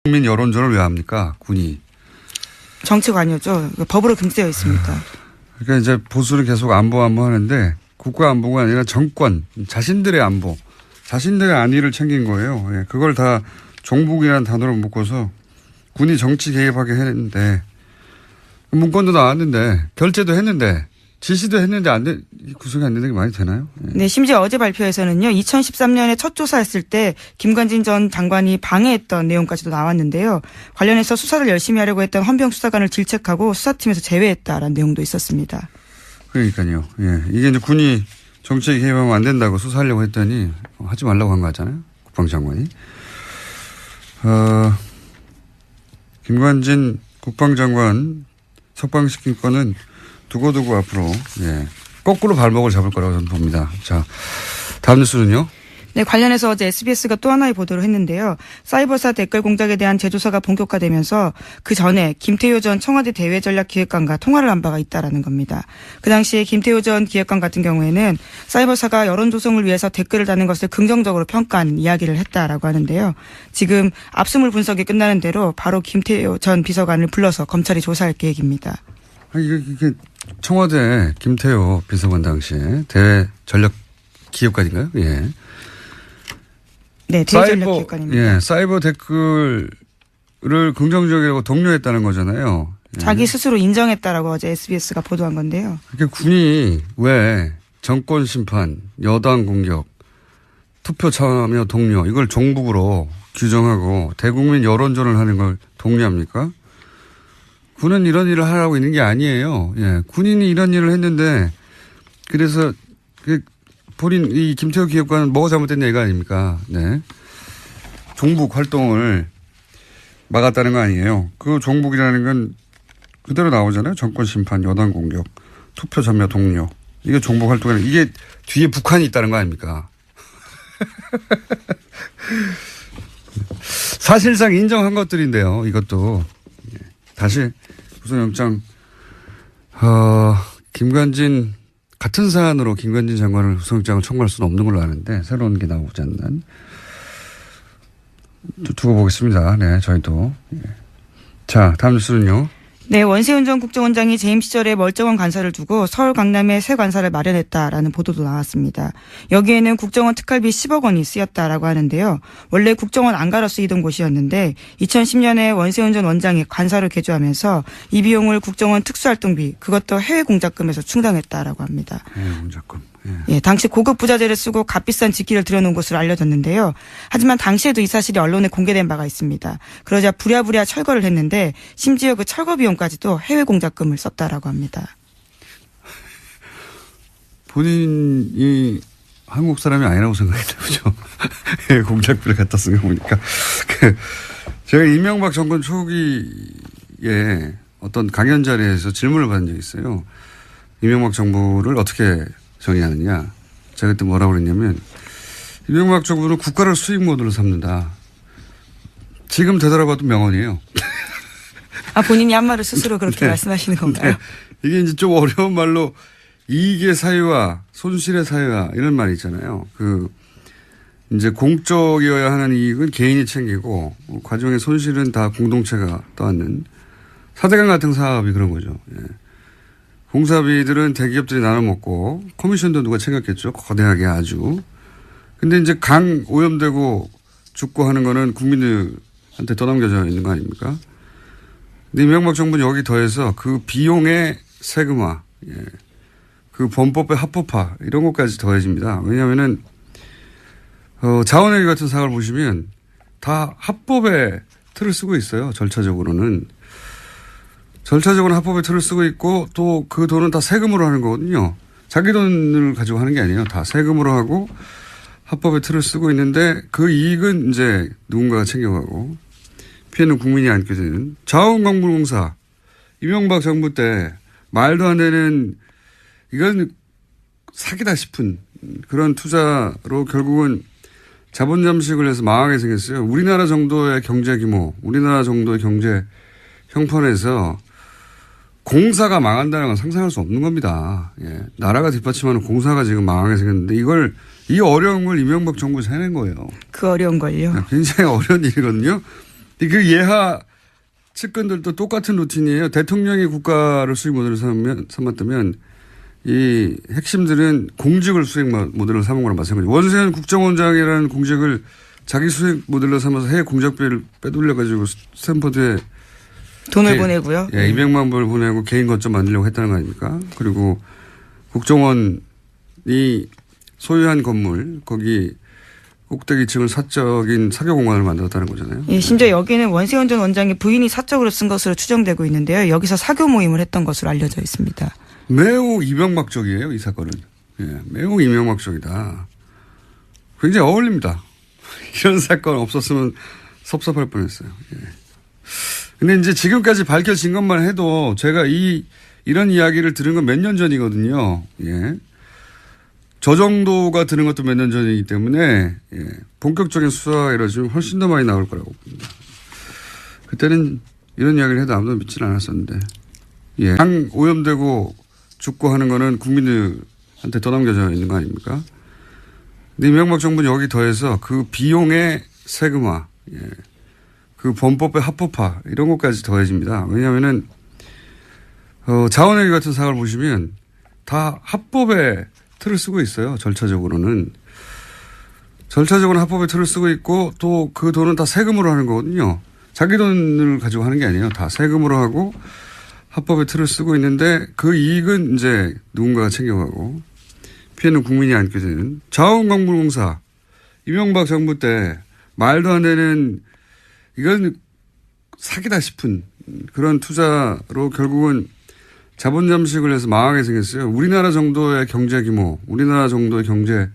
국민 여론조를 왜 합니까? 군이. 정치관이었죠. 법으로 금지되어 있습니다. 그러니까 이제 보수를 계속 안보 하는데 국가 안보가 아니라 정권, 자신들의 안보, 자신들의 안위를 챙긴 거예요. 예, 그걸 다 종북이라는 단어로 묶어서 군이 정치 개입하게 했는데 문건도 나왔는데 결재도 했는데 지시도 했는데 구속이 안 되는 게 많이 되나요? 예. 네, 심지어 어제 발표에서는요. 2013년에 첫 조사했을 때 김관진 전 장관이 방해했던 내용까지도 나왔는데요. 관련해서 수사를 열심히 하려고 했던 헌병 수사관을 질책하고 수사팀에서 제외했다라는 내용도 있었습니다. 그러니까요. 예. 이게 이제 군이 정치에 개입하면 안 된다고 수사하려고 했더니 하지 말라고 한 거 같잖아요. 국방장관이. 김관진 국방장관 석방시킨 건은 두고두고 앞으로 거꾸로 발목을 잡을 거라고 저는 봅니다. 자, 다음 뉴스는요. 네, 관련해서 어제 SBS가 또 하나의 보도를 했는데요. 사이버사 댓글 공작에 대한 재조사가 본격화되면서 그 전에 김태효 전 청와대 대외전략기획관과 통화를 한 바가 있다라는 겁니다. 그 당시에 김태효 전 기획관 같은 경우에는 사이버사가 여론 조성을 위해서 댓글을 다는 것을 긍정적으로 평가한 이야기를 했다라고 하는데요. 지금 압수물 분석이 끝나는 대로 바로 김태효 전 비서관을 불러서 검찰이 조사할 계획입니다. 이게 청와대 김태효 비서관 당시에 대외전략기획관인가요? 예. 네, 대외전략기획관입니다. 예, 사이버 댓글을 긍정적이라고 독려했다는 거잖아요. 예. 자기 스스로 인정했다라고 어제 SBS가 보도한 건데요. 그러니까 군이 왜 정권 심판, 여당 공격, 투표 참여 독려 이걸 종북으로 규정하고 대국민 여론전을 하는 걸 독려합니까? 군은 이런 일을 하라고 있는 게 아니에요. 예, 군인이 이런 일을 했는데 그래서 본인 이 김태호 기획관은 뭐가 잘못된 얘기가 아닙니까? 네. 종북 활동을 막았다는 거 아니에요. 그 종북이라는 건 그대로 나오잖아요. 정권 심판, 여당 공격, 투표 참여 동료. 이게 종북 활동이라는 이게 뒤에 북한이 있다는 거 아닙니까? 사실상 인정한 것들인데요. 이것도 다시 구속영장 김관진 같은 사안으로 김관진 장관을 구속영장을 청구할 수는 없는 걸로 아는데 새로운 게 나오지 않는 두고 보겠습니다. 네, 저희도. 자, 다음 뉴스는요. 네, 원세훈 전 국정원장이 재임 시절에 멀쩡한 관사를 두고 서울 강남에 새 관사를 마련했다라는 보도도 나왔습니다. 여기에는 국정원 특활비 10억 원이 쓰였다라고 하는데요. 원래 국정원 안가로 쓰이던 곳이었는데 2010년에 원세훈 전 원장이 관사로 개조하면서 이 비용을 국정원 특수활동비 그것도 해외 공작금에서 충당했다라고 합니다. 해외 공작금. 예, 당시 고급 부자재를 쓰고 값비싼 직기를 들여놓은 것으로 알려졌는데요. 하지만 당시에도 이 사실이 언론에 공개된 바가 있습니다. 그러자 부랴부랴 철거를 했는데 심지어 그 철거 비용까지도 해외 공작금을 썼다라고 합니다. 본인이 한국 사람이 아니라고 생각했나 보죠. 해외 공작비를 갖다 쓴 거 보니까. 제가 이명박 정권 초기에 어떤 강연 자리에서 질문을 받은 적이 있어요. 이명박 정부를 어떻게 정의하느냐. 제가 그때 뭐라고 그랬냐면 이명박 정부는 국가를 수익 모드로 삼는다. 지금 되돌아봐도 명언이에요. 아, 본인이 한 말을 스스로 그렇게 네. 말씀하시는 건가요? 네. 이게 이제 좀 어려운 말로 이익의 사유와 손실의 사유와 이런 말이 있잖아요. 이제 공적이어야 하는 이익은 개인이 챙기고 과정의 손실은 다 공동체가 떠안는 사대강 같은 사업이 그런 거죠. 예. 공사비들은 대기업들이 나눠 먹고 커미션도 누가 챙겼겠죠. 거대하게 아주. 근데 이제 강 오염되고 죽고 하는 거는 국민들한테 떠넘겨져 있는 거 아닙니까? 근데 이명박 정부는 여기 더해서 그 비용의 세금화, 그 범법의 합법화 이런 것까지 더해집니다. 왜냐하면은 자원회계 같은 사업을 보시면 다 합법의 틀을 쓰고 있어요. 절차적으로는. 절차적으로 합법의 틀을 쓰고 있고 또 그 돈은 다 세금으로 하는 거거든요. 자기 돈을 가지고 하는 게 아니에요. 다 세금으로 하고 합법의 틀을 쓰고 있는데 그 이익은 이제 누군가가 챙겨가고 피해는 국민이 안게 되는 자원광물공사 이명박 정부 때 말도 안 되는 이건 사기다 싶은 그런 투자로 결국은 자본 잠식을 해서 망하게 생겼어요. 우리나라 정도의 경제 규모, 우리나라 정도의 경제 형편에서 공사가 망한다는 건 상상할 수 없는 겁니다. 예. 나라가 뒷받침하는 공사가 지금 망하게 생겼는데 이 어려운 걸 이명박 정부에서 해낸 거예요. 그 어려운 걸요. 굉장히 어려운 일이거든요. 그 예하 측근들도 똑같은 루틴이에요. 대통령이 국가를 수익 모델로 삼았다면 이 핵심들은 공직을 수익 모델로 삼은 거랑 마찬가지죠. 원세현 국정원장이라는 공직을 자기 수익 모델로 삼아서 해외 공작비를 빼돌려가지고 스탠퍼드에 돈을 보내고요. 예, 200만 불을 보내고 개인 거점 만들려고 했다는 거 아닙니까? 그리고 국정원이 소유한 건물, 거기 꼭대기층을 사적인 사교 공간을 만들었다는 거잖아요. 예, 심지어 여기는 원세훈 전 원장의 부인이 사적으로 쓴 것으로 추정되고 있는데요. 여기서 사교 모임을 했던 것으로 알려져 있습니다. 매우 이명박적이에요, 이 사건은. 예, 매우 이명박적이다. 굉장히 어울립니다. 이런 사건 없었으면 섭섭할 뻔했어요. 예. 근데 이제 지금까지 밝혀진 것만 해도 제가 이런 이야기를 들은 건 몇 년 전이거든요. 예. 저 정도가 들은 것도 몇 년 전이기 때문에, 예. 본격적인 수사가 이루어지면 훨씬 더 많이 나올 거라고 봅니다. 그때는 이런 이야기를 해도 아무도 믿지는 않았었는데, 예. 당 오염되고 죽고 하는 거는 국민들한테 떠넘겨져 있는 거 아닙니까? 근데 이명박 정부는 여기 더해서 그 비용의 세금화, 예. 그 범법의 합법화 이런 것까지 더해집니다. 왜냐하면은 자원회계 같은 사업을 보시면 다 합법의 틀을 쓰고 있어요. 절차적으로는 합법의 틀을 쓰고 있고 또 그 돈은 다 세금으로 하는 거거든요. 자기 돈을 가지고 하는 게 아니에요. 다 세금으로 하고 합법의 틀을 쓰고 있는데 그 이익은 이제 누군가가 챙겨가고 피해는 국민이 안게 되는 자원광물공사 이명박 정부 때 말도 안 되는 이건 사기다 싶은 그런 투자로 결국은 자본 잠식을 해서 망하게 생겼어요. 우리나라 정도의 경제 규모, 우리나라 정도의 경제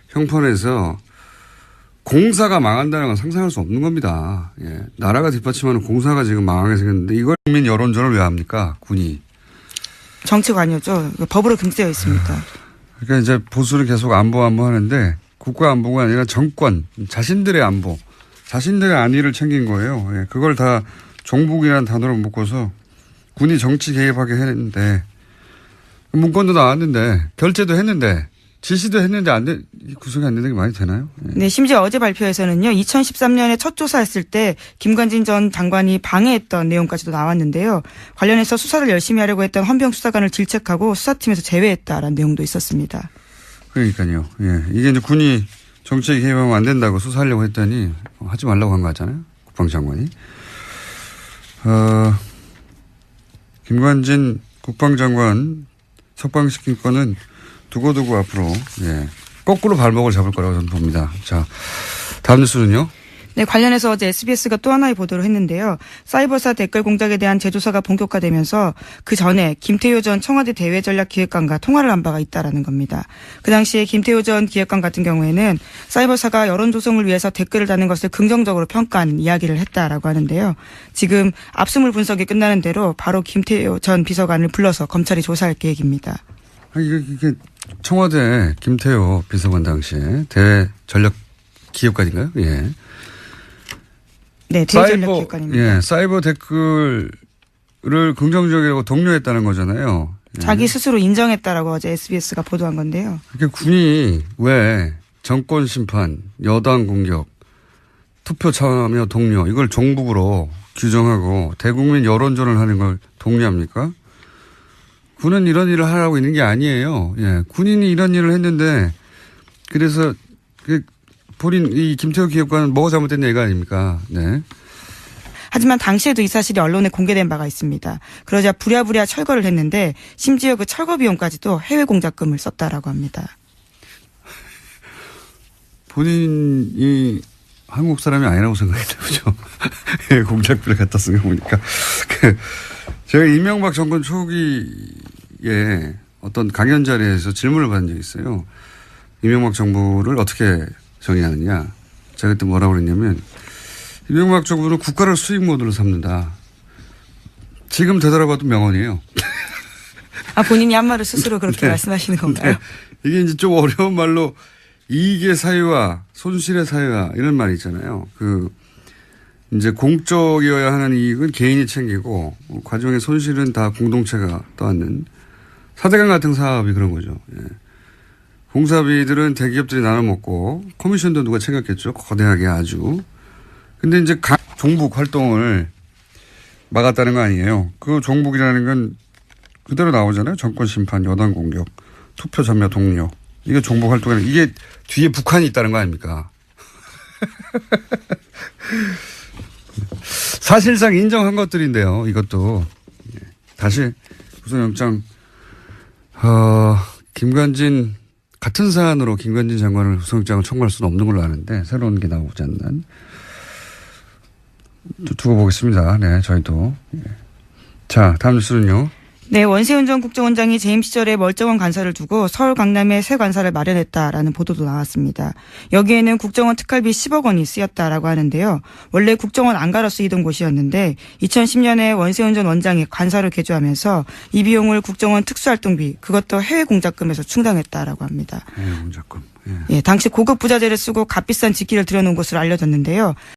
형편에서 공사가 망한다는 건 상상할 수 없는 겁니다. 예. 나라가 뒷받침하는 공사가 지금 망하게 생겼는데 이걸 국민 여론전을 왜 합니까? 군이. 정치관이었죠. 법으로 금지되어 있습니다. 그러니까 이제 보수를 계속 안보 하는데 국가 안보가 아니라 정권, 자신들의 안보. 자신들의 안위를 챙긴 거예요. 예, 그걸 다 종북이라는 단어로 묶어서 군이 정치 개입하게 했는데 문건도 나왔는데 결재도 했는데 지시도 했는데 구속이 안 되는 게 말이 되나요? 예. 네, 심지어 어제 발표에서는요. 2013년에 첫 조사했을 때 김관진 전 장관이 방해했던 내용까지도 나왔는데요. 관련해서 수사를 열심히 하려고 했던 헌병 수사관을 질책하고 수사팀에서 제외했다라는 내용도 있었습니다. 그러니까요. 예, 이게 이제 군이 정치에 개입하면 안 된다고 수사하려고 했더니 하지 말라고 한 거 같잖아요. 국방장관이. 김관진 국방장관 석방시킨 건은 두고두고 앞으로 예, 거꾸로 발목을 잡을 거라고 저는 봅니다. 자, 다음 뉴스는요. 네, 관련해서 어제 SBS가 또 하나의 보도를 했는데요. 사이버사 댓글 공작에 대한 재조사가 본격화되면서 그 전에 김태효 전 청와대 대외전략기획관과 통화를 한 바가 있다라는 겁니다. 그 당시에 김태효 전 기획관 같은 경우에는 사이버사가 여론 조성을 위해서 댓글을 다는 것을 긍정적으로 평가한 이야기를 했다라고 하는데요. 지금 압수물 분석이 끝나는 대로 바로 김태효 전 비서관을 불러서 검찰이 조사할 계획입니다. 이게 청와대 김태효 비서관 당시에 대외전략기획관인가요? 예. 네, 대외전략기획관입니다. 예, 사이버 댓글을 긍정적이라고 독려했다는 거잖아요. 예. 자기 스스로 인정했다라고 어제 SBS가 보도한 건데요. 그러니까 군이 왜 정권 심판, 여당 공격, 투표 참여 독려 이걸 종북으로 규정하고 대국민 여론전을 하는 걸 독려합니까? 군은 이런 일을 하라고 있는 게 아니에요. 예, 군인이 이런 일을 했는데 그래서 본인 이 김태호 기획관은 뭐가 잘못됐냐 이거 아닙니까? 네. 하지만 당시에도 이 사실이 언론에 공개된 바가 있습니다. 그러자 부랴부랴 철거를 했는데 심지어 그 철거 비용까지도 해외 공작금을 썼다라고 합니다. 본인이 한국 사람이 아니라고 생각했나 보죠. 해외 공작비를 갖다 쓴 거 보니까. 제가 이명박 정권 초기에 어떤 강연 자리에서 질문을 받은 적이 있어요. 이명박 정부를 어떻게 정의하느냐. 제가 그때 뭐라고 그랬냐면 이명박 정부는 국가를 수익 모드로 삼는다. 지금 되돌아봐도 명언이에요. 아, 본인이 한 말을 스스로 그렇게 네. 말씀하시는 건가요? 네. 이게 이제 좀 어려운 말로 이익의 사유와 손실의 사유와 이런 말이 있잖아요. 이제 공적이어야 하는 이익은 개인이 챙기고 과정의 손실은 다 공동체가 떠안는 사대강 같은 사업이 그런 거죠. 예. 공사비들은 대기업들이 나눠 먹고 커미션도 누가 챙겼겠죠. 거대하게 아주. 근데 이제 종북 활동을 막았다는 거 아니에요. 그 종북이라는 건 그대로 나오잖아요. 정권 심판, 여당 공격, 투표 참여 동료. 이게 종북 활동이라는 이게 뒤에 북한이 있다는 거 아닙니까? 사실상 인정한 것들인데요. 이것도 다시 구속영장 김관진 같은 사안으로 김관진 장관을 구속영장을 청구할 수는 없는 걸로 아는데 새로운 게 나오지 않는 두고 보겠습니다. 네, 저희도. 자, 다음 뉴스는요. 네, 원세훈 전 국정원장이 재임 시절에 멀쩡한 관사를 두고 서울 강남에 새 관사를 마련했다라는 보도도 나왔습니다. 여기에는 국정원 특활비 10억 원이 쓰였다라고 하는데요. 원래 국정원 안가로 쓰이던 곳이었는데 2010년에 원세훈 전 원장이 관사로 개조하면서 이 비용을 국정원 특수활동비 그것도 해외 공작금에서 충당했다라고 합니다. 해외 공작금. 예, 당시 고급 부자재를 쓰고 값비싼 직기를 들여놓은 것으로 알려졌는데요.